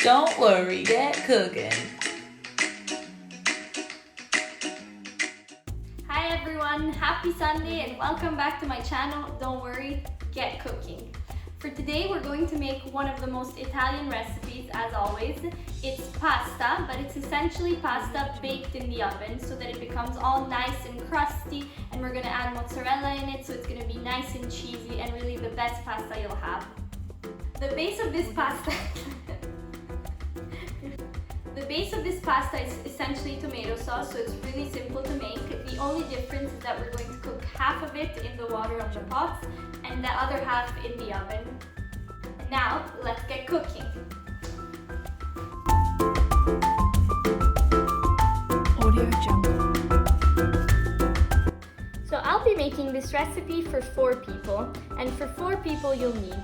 Don't worry, get cooking. Hi everyone, happy Sunday and welcome back to my channel. Don't worry, get cooking. For today we're going to make one of the most Italian recipes as always. It's pasta, but it's essentially pasta baked in the oven so that it becomes all nice and crusty, and we're going to add mozzarella in it so it's going to be nice and cheesy and really the best pasta you'll have. The base of this pasta is essentially tomato sauce, so it's really simple to make. The only difference is that we're going to cook half of it in the water of the pot and the other half in the oven. Now, let's get cooking. Audio Jungle. So I'll be making this recipe for 4 people, and for 4 people you'll need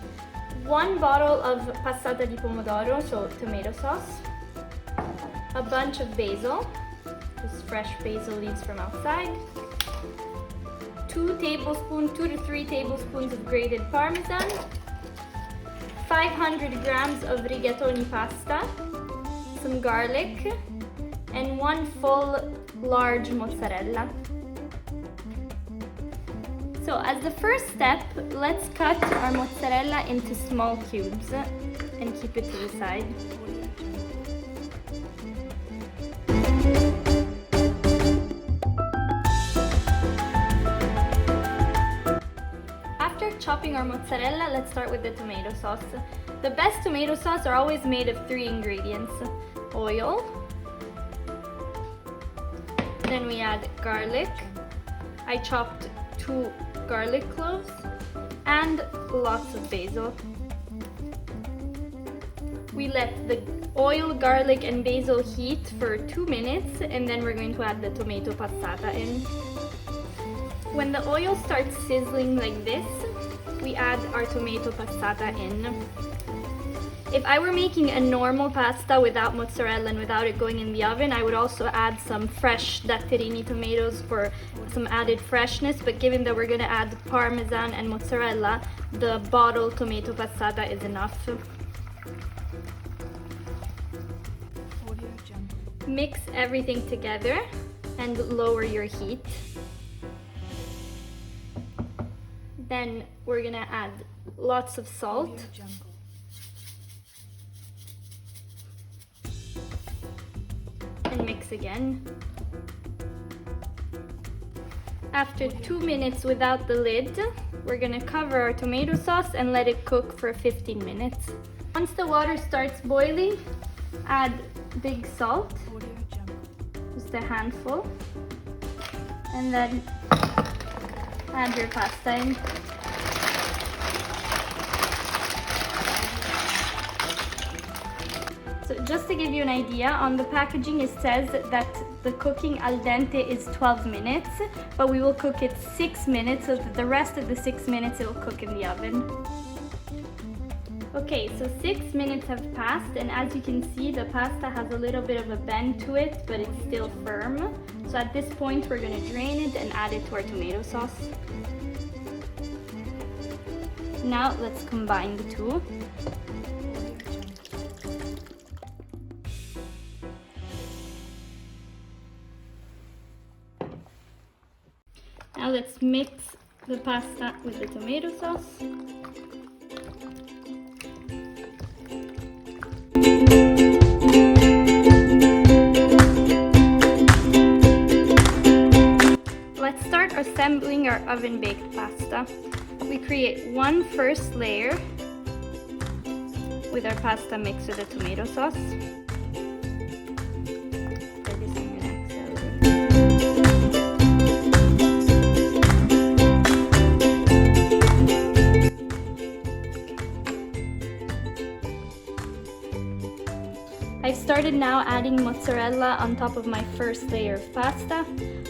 1 bottle of passata di pomodoro, so tomato sauce, a bunch of basil, just fresh basil leaves from outside, 2 to 3 tablespoons of grated parmesan, 500 grams of rigatoni pasta, some garlic, and 1 full large mozzarella. So as the first step, let's cut our mozzarella into small cubes and keep it to the side. After chopping our mozzarella, let's start with the tomato sauce. The best tomato sauce are always made of 3 ingredients: oil, then we add garlic. I chopped 2 garlic cloves and lots of basil. We let the oil, garlic and basil heat for 2 minutes, and then we're going to add the tomato passata in. When the oil starts sizzling like this, we add our tomato passata in. If I were making a normal pasta without mozzarella and without it going in the oven, I would also add some fresh datterini tomatoes for some added freshness, but given that we're going to add parmesan and mozzarella, the bottled tomato passata is enough. Mix everything together and lower your heat. Then we're going to add lots of salt. And mix again. After 2 minutes without the lid, we're gonna cover our tomato sauce and let it cook for 15 minutes. Once the water starts boiling, add big salt, just a handful, and then add your pasta in. So just to give you an idea, on the packaging it says that the cooking al dente is 12 minutes, but we will cook it 6 minutes, so that the rest of the 6 minutes it will cook in the oven. Okay, so 6 minutes have passed, and as you can see, the pasta has a little bit of a bend to it, but it's still firm. So at this point, we're going to drain it and add it to our tomato sauce. Now let's combine the two. Now let's mix the pasta with the tomato sauce. Let's start assembling our oven-baked pasta. We create 1 first layer with our pasta mixed with the tomato sauce. I've started now adding mozzarella on top of my first layer of pasta.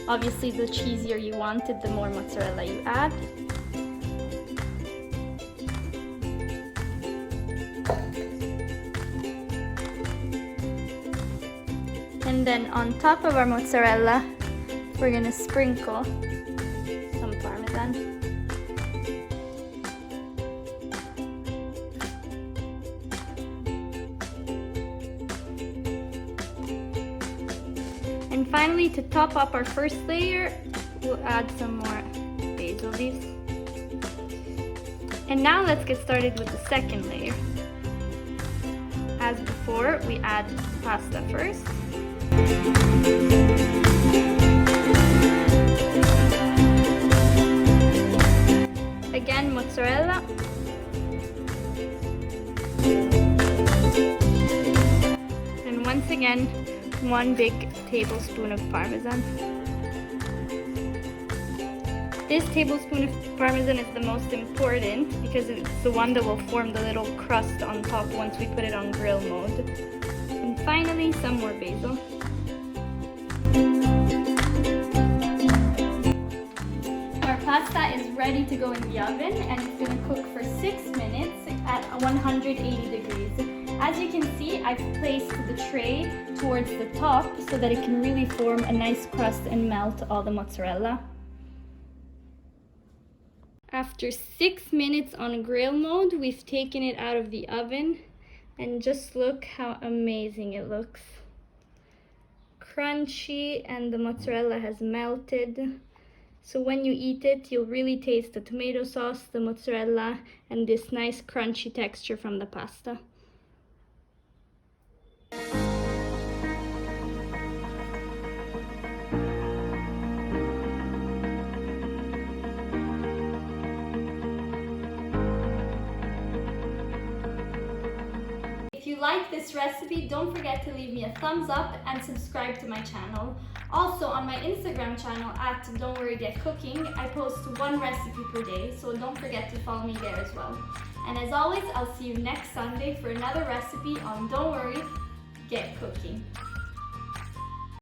Obviously, the cheesier you want it, the more mozzarella you add. And then on top of our mozzarella, we're gonna sprinkle some parmesan. finally, to top up our first layer, we'll add some more basil leaves. And now let's get started with the second layer. As before, we add pasta first. Again, mozzarella. And once again, 1 big tablespoon of Parmesan. This tablespoon of Parmesan is the most important because it's the one that will form the little crust on top once we put it on grill mode. And finally, some more basil. Our pasta is ready to go in the oven and it's going to cook for 6 minutes at 180 degrees. As you can see, I've placed the tray towards the top so that it can really form a nice crust and melt all the mozzarella. After 6 minutes on grill mode, we've taken it out of the oven and just look how amazing it looks. Crunchy and the mozzarella has melted. So when you eat it, you'll really taste the tomato sauce, the mozzarella, and this nice crunchy texture from the pasta. If you like this recipe, don't forget to leave me a thumbs up and subscribe to my channel. Also on my Instagram channel at Don't Worry Get Cooking, I post 1 recipe per day, so don't forget to follow me there as well. And as always, I'll see you next Sunday for another recipe on Don't Worry Get Cooking.